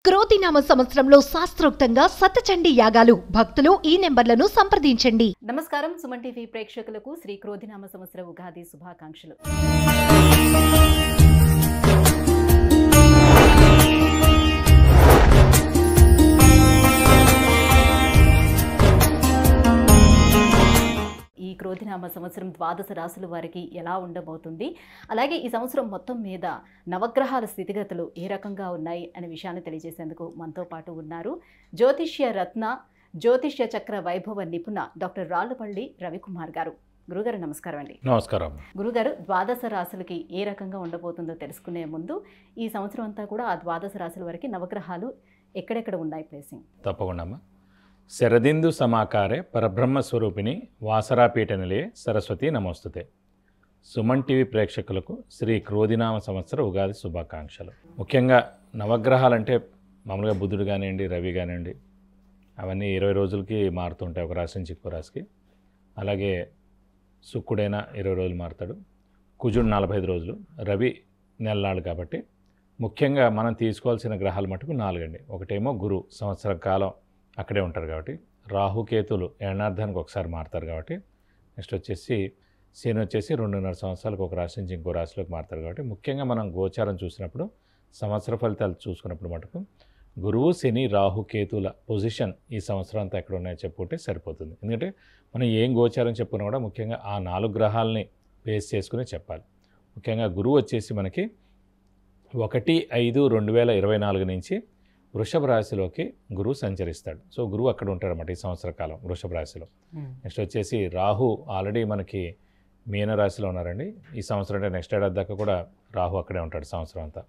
క్రోధినామ సంవత్సరంలో శాస్త్రోక్తంగా సతచండీ యాగాలు. భక్తులు ఈ నెంబర్లను సంప్రదించండి. నమస్కారం. సుమన్ టీవీ ప్రేక్షకులకు శ్రీ క్రోధినామ సంవత్సర ఉగాది శుభాకాంక్షలు. ఈ క్రోధినామ సంవత్సరం ద్వాదశ రాశుల వారికి ఎలా ఉండబోతుంది, అలాగే ఈ సంవత్సరం మొత్తం మీద నవగ్రహాల స్థితిగతులు ఏ రకంగా ఉన్నాయి అనే విషయాన్ని తెలియజేసేందుకు మనతో పాటు ఉన్నారు జ్యోతిష్య రత్న, జ్యోతిష్య చక్ర వైభవ నిపుణ డాక్టర్ రాళ్లపల్లి రవికుమార్ గారు. గురుగారు నమస్కారం అండి. నమస్కారం. గురుగారు, ద్వాదశ రాశులకి ఏ రకంగా ఉండబోతుందో తెలుసుకునే ముందు ఈ సంవత్సరం అంతా కూడా ఆ ద్వాదశ రాశుల వరకు నవగ్రహాలు ఎక్కడెక్కడ ఉన్నాయి ప్లేసింగ్? తప్పకుండా. శరదిందు సమాకారే పరబ్రహ్మ స్వరూపిణి వాసరాపీఠ నిలయే సరస్వతి నమోస్తుతే. సుమన్ టీవీ ప్రేక్షకులకు శ్రీ క్రోధినామ సంవత్సర ఉగాది శుభాకాంక్షలు. ముఖ్యంగా నవగ్రహాలంటే మామూలుగా బుధుడు కానివ్వండి, రవి కానివ్వండి, అవన్నీ 20 రోజులకి మారుతుంటాయి ఒక రాశి నుంచి ఇంకో రాశికి. అలాగే శుక్రుడైనా 20 రోజులు మారుతాడు, కుజుడు 45 రోజులు, రవి నెలనాడు. కాబట్టి ముఖ్యంగా మనం తీసుకోవాల్సిన గ్రహాలు మటుకు 4 అండి. ఒకటేమో గురు, సంవత్సర కాలం అక్కడే ఉంటారు కాబట్టి. రాహుకేతులు ఏడార్థానికి ఒకసారి మారుతారు కాబట్టి. నెక్స్ట్ వచ్చేసి శని వచ్చేసి 2.5 సంవత్సరాలకు ఒక రాశి నుంచి ఇంకో రాశిలోకి మారుతారు కాబట్టి. ముఖ్యంగా మనం గోచారం చూసినప్పుడు, సంవత్సర ఫలితాలు చూసుకున్నప్పుడు మటుకు గురువు, శని, రాహు, కేతుల పొజిషన్ ఈ సంవత్సరం అంతా ఎక్కడ ఉన్నాయో చెప్పుకుంటే సరిపోతుంది. ఎందుకంటే మనం ఏం గోచారం చెప్పుకున్నా కూడా ముఖ్యంగా ఆ 4 గ్రహాలని బేస్ చేసుకుని చెప్పాలి. ముఖ్యంగా గురువు వచ్చేసి మనకి 1/5/2024 నుంచి వృషభ రాశిలోకి గురువు సంచరిస్తాడు. సో గురువు అక్కడ ఉంటాడన్నమాట ఈ సంవత్సర కాలం వృషభ రాశిలో. నెక్స్ట్ వచ్చేసి రాహు ఆల్రెడీ మనకి మీన రాశిలో ఉన్నారండి ఈ సంవత్సరం. అంటే నెక్స్ట్ ఏడాది దాకా కూడా రాహు అక్కడే ఉంటాడు సంవత్సరం అంతా.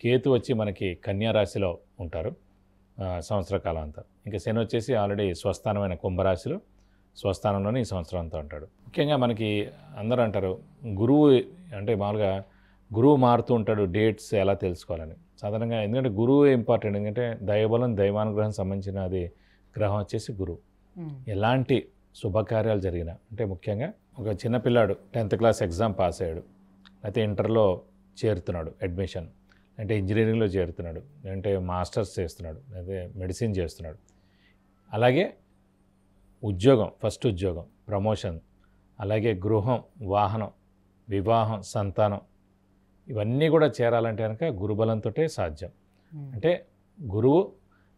కేతు వచ్చి మనకి కన్యా రాశిలో ఉంటారు సంవత్సర కాలం అంతా. ఇంకా శని వచ్చేసి ఆల్రెడీ స్వస్థానమైన కుంభరాశిలో స్వస్థానంలోనే ఈ సంవత్సరం అంతా ఉంటాడు. ముఖ్యంగా మనకి అందరూ అంటారు గురువు అంటే మామూలుగా గురువు మారుతూ ఉంటాడు, డేట్స్ ఎలా తెలుసుకోవాలని. సాధారణంగా ఎందుకంటే గురువు ఇంపార్టెంట్. ఎందుకంటే దైవబలం, దైవానుగ్రహం సంబంధించిన అది గ్రహం వచ్చేసి గురువు. ఎలాంటి శుభకార్యాలు జరిగినా, అంటే ముఖ్యంగా ఒక చిన్నపిల్లాడు 10th క్లాస్ ఎగ్జామ్ పాస్ అయ్యాడు, అయితే ఇంటర్లో చేరుతున్నాడు అడ్మిషన్, అంటే ఇంజనీరింగ్లో చేరుతున్నాడు, అంటే మాస్టర్స్ చేస్తున్నాడు, అయితే మెడిసిన్ చేస్తున్నాడు. అలాగే ఉద్యోగం, ఫస్ట్ ఉద్యోగం, ప్రమోషన్, అలాగే గృహం, వాహనం, వివాహం, సంతానం, ఇవన్నీ కూడా చేరాలంటే కనుక గురుబలంతో సాధ్యం. అంటే గురువు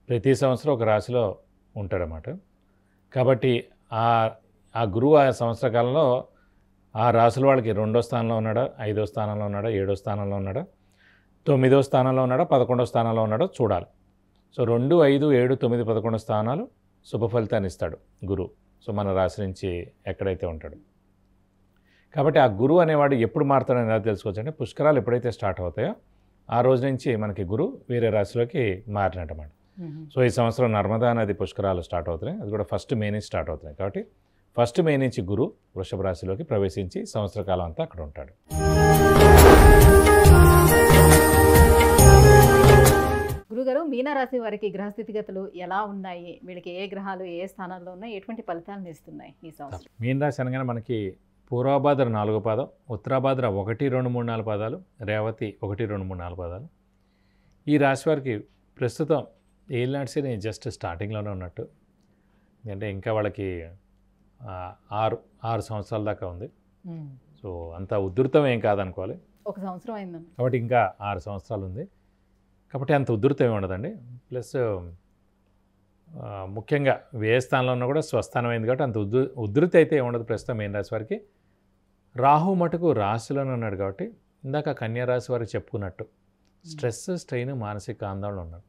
ప్రతి సంవత్సరం ఒక రాశిలో ఉంటాడన్నమాట. కాబట్టి ఆ గురువు ఆ సంవత్సర కాలంలో ఆ రాశుల వాళ్ళకి 2వ స్థానంలో ఉన్నాడా, 5వ స్థానంలో ఉన్నాడా, 7వ స్థానంలో ఉన్నాడా, 9వ స్థానంలో ఉన్నాడా, 11వ స్థానంలో ఉన్నాడో చూడాలి. సో 2, 5, 7, 9, 11 స్థానాలు శుభ ఫలితాన్ని ఇస్తాడు గురువు. సో మన రాశి నుంచి ఎక్కడైతే ఉంటాడు. కాబట్టి ఆ గురువు అనేవాడు ఎప్పుడు మారుతాడని ఎలా తెలుసుకోవచ్చు అంటే పుష్కరాలు ఎప్పుడైతే స్టార్ట్ అవుతాయో ఆ రోజు నుంచి మనకి గురువు వేరే రాశిలోకి మారినట్టమాట. సో ఈ సంవత్సరం నర్మదా నది పుష్కరాలు స్టార్ట్ అవుతున్నాయి. అది కూడా 1 మే నుంచి స్టార్ట్ అవుతున్నాయి. కాబట్టి 1 మే నుంచి గురువు వృషభ రాశిలోకి ప్రవేశించి సంవత్సర కాలం అంతా అక్కడ ఉంటాడు. గురుగారు, మీనరాశి వారికి గ్రహస్థితిగతులు ఎలా ఉన్నాయి? వీళ్ళకి ఏ గ్రహాలు ఏ స్థానాల్లో ఉన్నాయి, ఎటువంటి ఫలితాలను ఇస్తున్నాయి ఈ సంవత్సరం? మీనరాశి అనగానే మనకి పూర్వభాద్ర 4వ పాదం, ఉత్తరాభాద్ర 1, 2, 3, 4 పాదాలు, రేవతి 1, 2, 3, 4 పాదాలు. ఈ రాశి వారికి ప్రస్తుతం ఏలినాటి జస్ట్ స్టార్టింగ్లోనే ఉన్నట్టు. అంటే ఇంకా వాళ్ళకి 6 సంవత్సరాల దాకా ఉంది. సో అంత ఉధృతం ఏం కాదనుకోవాలి. 1 సంవత్సరం అయిందండి కాబట్టి ఇంకా 6 సంవత్సరాలు ఉంది. కాబట్టి అంత ఉధృతం ఏమి ఉండదండి. ప్లస్ ముఖ్యంగా వ్యయ స్థానంలో ఉన్న కూడా స్వస్థానం అయింది కాబట్టి అంత ఉధృతి అయితే ఏముండదు ప్రస్తుతం మీన రాశి వారికి. రాహు మటుకు రాశిలోనే ఉన్నాడు కాబట్టి ఇందాక కన్యా రాశి వారికి చెప్పుకున్నట్టు స్ట్రెస్, స్ట్రెయిన్, మానసిక ఆందోళన ఉన్నాడు.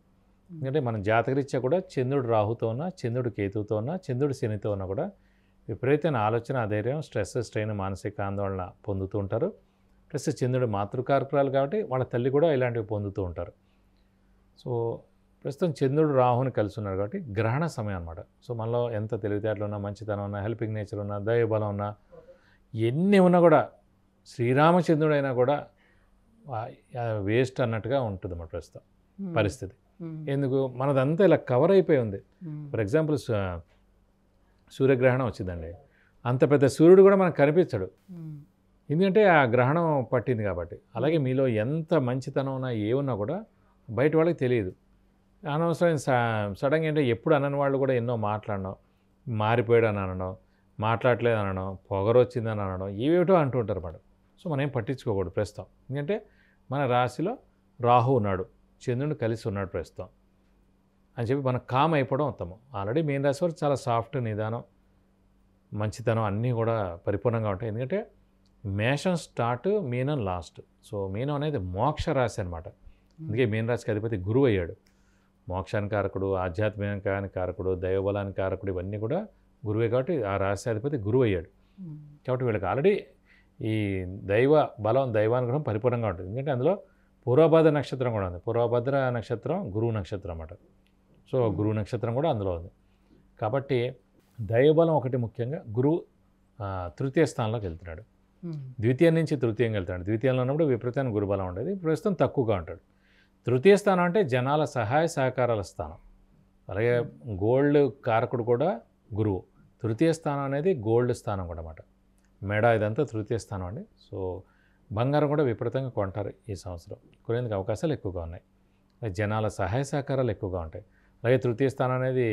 ఎందుకంటే మన జాతకరీత్యా కూడా చంద్రుడు రాహుతో ఉన్నా, చంద్రుడు కేతువుతో ఉన్నా, చంద్రుడు శనితో ఉన్నా కూడా విపరీతమైన ఆలోచన, అధైర్యం, స్ట్రెస్, స్ట్రెయిన్, మానసిక ఆందోళన పొందుతూ ఉంటారు. ప్లస్ చంద్రుడు మాతృకారకురాలు కాబట్టి వాళ్ళ తల్లి కూడా ఇలాంటివి పొందుతూ ఉంటారు. సో ప్రస్తుతం చంద్రుడు రాహుని కలిసి ఉన్నారు కాబట్టి గ్రహణ సమయం అన్నమాట. సో మనలో ఎంత తెలివితేటలు ఉన్నా, మంచితనం ఉన్నా, హెల్పింగ్ నేచర్ ఉన్నా, దైవబలం ఉన్నా, ఎన్ని ఉన్నా కూడా శ్రీరామచంద్రుడు అయినా కూడా వేస్ట్ అన్నట్టుగా ఉంటుంది అన్నమాట ప్రస్తుతం పరిస్థితి. ఎందుకు మనదంతా ఇలా కవర్ అయిపోయి ఉంది. ఫర్ ఎగ్జాంపుల్ సూర్యగ్రహణం వచ్చిందండి, అంత పెద్ద సూర్యుడు కూడా మనకు కనిపించడు. ఎందుకంటే ఆ గ్రహణం పట్టింది కాబట్టి. అలాగే మీలో ఎంత మంచితనం ఉన్నా ఏ ఉన్నా కూడా బయట వాళ్ళకి తెలియదు. అనవసరం సడన్గా ఏంటంటే ఎప్పుడు అనని వాళ్ళు కూడా ఎన్నో మాట్లాడడం, మారిపోయాడు అని అనడం, మాట్లాడలేదు అనడం, పొగరు వచ్చిందని అనడం, ఏవేటో అంటుంటారు మేడం. సో మనం ఏం పట్టించుకోకూడదు ప్రస్తుతం. ఎందుకంటే మన రాశిలో రాహు ఉన్నాడు, చంద్రుడు కలిసి ఉన్నాడు ప్రస్తుతం అని చెప్పి మనం కామ్ అయిపోవడం ఉత్తమం. ఆల్రెడీ మీన రాశి వారు చాలా సాఫ్ట్, నిదానం, మంచితనం అన్నీ కూడా పరిపూర్ణంగా ఉంటాయి. ఎందుకంటే మేషం స్టార్ట్, మీనం లాస్ట్. సో మీనం అనేది మోక్ష రాశి అనమాట. అందుకే మీన రాశికి అధిపతి గురువు అయ్యాడు. మోక్షానికి కారకుడు, ఆధ్యాత్మికానికి కారకుడు, దైవబలానికి కారకుడు, ఇవన్నీ కూడా గురువే. కాబట్టి ఆ రాశి అధిపతి గురువు అయ్యాడు. కాబట్టి వీళ్ళకి ఆల్రెడీ ఈ దైవ బలం, దైవానుగ్రహం పరిపూర్ణంగా ఉంటుంది. ఎందుకంటే అందులో పూర్వభద్ర నక్షత్రం కూడా ఉంది. పూర్వభద్ర నక్షత్రం గురువు నక్షత్రం అన్నమాట. సో గురువు నక్షత్రం కూడా అందులో ఉంది. కాబట్టి దైవబలం ఒకటి ముఖ్యంగా. గురువు తృతీయ స్థానంలోకి వెళ్తున్నాడు. ద్వితీయం నుంచి తృతీయంగా వెళ్తున్నాడు. ద్వితీయంలో ఉన్నప్పుడు విపరీతమైన గురుబలం ఉండేది, ప్రస్తుతం తక్కువగా ఉంటాడు. తృతీయ స్థానం అంటే జనాల సహాయ సహకారాల స్థానం. అలాగే గోల్డ్ కారకుడు కూడా గురువు. తృతీయ స్థానం అనేది గోల్డ్ స్థానం కూడా అన్నమాట. మెడ ఇదంతా తృతీయ స్థానం అండి. సో బంగారం కూడా విపరీతంగా కొంటారు ఈ సంవత్సరం. కొనేందుకు అవకాశాలు ఎక్కువగా ఉన్నాయి. జనాల సహాయ సహకారాలు ఎక్కువగా ఉంటాయి. అలాగే తృతీయ స్థానం అనేది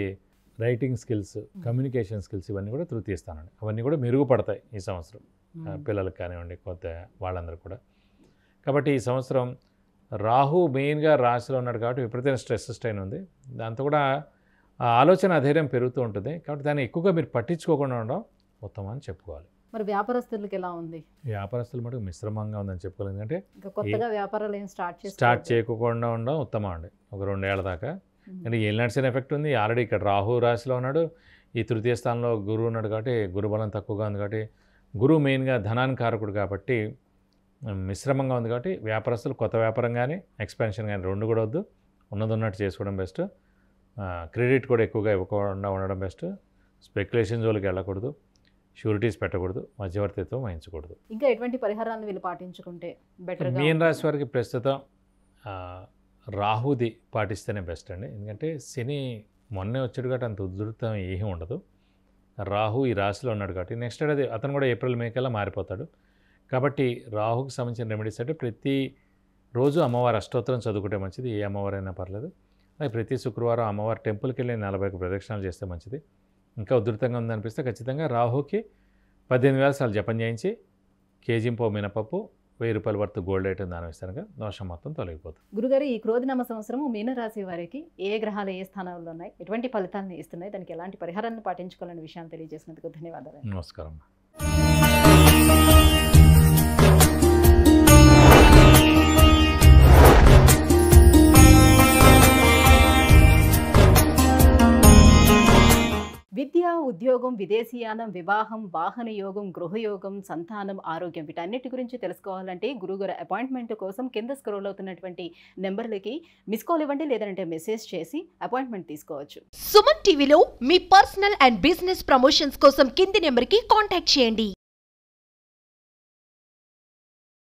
రైటింగ్ స్కిల్స్, కమ్యూనికేషన్ స్కిల్స్, ఇవన్నీ కూడా తృతీయ స్థానం. అవన్నీ కూడా మెరుగుపడతాయి ఈ సంవత్సరం, పిల్లలకు కానివ్వండి, కొత్త వాళ్ళందరూ కూడా. కాబట్టి ఈ సంవత్సరం రాహు మెయిన్గా రాశిలో ఉన్నాడు కాబట్టి విపరీతమైన స్ట్రెస్ స్ట్రెయిన్ ఉంది. దాంతో కూడా ఆలోచన అధైర్యం పెరుగుతూ ఉంటుంది. కాబట్టి దాన్ని ఎక్కువగా మీరు పట్టించుకోకుండా ఉండడం ఉత్తమం అని చెప్పుకోవాలి. మరి వ్యాపారస్తులకు ఎలా ఉంది? వ్యాపారస్తులు మటుకు మిశ్రమంగా ఉందని చెప్పుకోవాలి. ఎందుకంటే కొత్తగా వ్యాపారాలు ఏం స్టార్ట్ చేయకుండా ఉండడం ఉత్తమం అండి ఒక 2 ఏళ్ల దాకా. అంటే ఏలినాడ్సిన ఎఫెక్ట్ ఉంది. ఆల్రెడీ ఇక్కడ రాహు రాశిలో ఉన్నాడు, ఈ తృతీయ స్థానంలో గురువు ఉన్నాడు. కాబట్టి గురుబలం తక్కువగా ఉంది. కాబట్టి గురువు మెయిన్గా ధనానికి కారకుడు కాబట్టి మిశ్రమంగా ఉంది. కాబట్టి వ్యాపారస్తులు కొత్త వ్యాపారం కానీ ఎక్స్పాన్షన్ కానీ రెండు కూడా వద్దు, ఉన్నది ఉన్నట్టు చేసుకోవడం బెస్ట్. క్రెడిట్ కూడా ఎక్కువగా ఇవ్వకుండా ఉండడం బెస్ట్. స్పెక్యులేషన్ జోలికి వెళ్ళకూడదు, షూరిటీస్ పెట్టకూడదు, మధ్యవర్తిత్వం వహించకూడదు. ఇంకా ఎటువంటి పరిహారాలను వీళ్ళు పాటించుకుంటే బెటర్? మీన రాశి వారికి ప్రస్తుతం రాహుది పాటిస్తేనే బెస్ట్ అండి. ఎందుకంటే శని మొన్నే వచ్చాడు కాబట్టి అంత ఉధృతం ఏమీ ఉండదు. రాహు ఈ రాశిలో ఉన్నాడు కాబట్టి నెక్స్ట్ ఏడాది అతను కూడా ఏప్రిల్ మే కల్లా మారిపోతాడు. కాబట్టి రాహుకి సంబంధించిన రెమెడీస్ అంటే ప్రతి రోజు అమ్మవారి అష్టోత్తరం చదువుకుంటే మంచిది. ఏ అమ్మవారైనా పర్లేదు. అలాగే ప్రతి శుక్రవారం అమ్మవారి టెంపుల్కి వెళ్ళి 40 ప్రదక్షిణాలు చేస్తే మంచిది. ఇంకా ఉధృతంగా ఉందనిపిస్తే ఖచ్చితంగా రాహుకి 18,000 సార్లు జపం చేయించి కేజీంపో మినపప్పు 1000 రూపాయల వర్త్ గోల్డ్ ఐటమ్ దానం ఇస్తానుగా దోషం మొత్తం తొలగిపోతుంది. గురుగారు, ఈ క్రోధినామ సంవత్సరము మీనరాశి వారికి ఏ గ్రహాలు ఏ స్థానాల్లో ఉన్నాయి, ఎటువంటి ఫలితాలను ఇస్తున్నాయి, దానికి ఎలాంటి పరిహారాన్ని పాటించుకోవాలనే విషయాన్ని తెలియజేసినందుకు ధన్యవాదాలు. నమస్కారం. విద్య, ఉద్యోగం, విదేశీయానం, వివాహం, వాహన యోగం, గృహయోగం, సంతానం, ఆరోగ్యం, వీటన్నిటి గురించి తెలుసుకోవాలంటే గురుగారు అపాయింట్మెంట్ కోసం కింద స్క్రోల్ అవుతున్నటువంటి నెంబర్లకి మిస్ కాల్ ఇవ్వండి, లేదంటే మెసేజ్ చేసి అపాయింట్మెంట్ తీసుకోవచ్చు. సుమన్ టీవీలో మీ పర్సనల్ అండ్ బిజినెస్ ప్రమోషన్స్ కోసం కింది నెంబర్కి కాంటాక్ట్ చేయండి.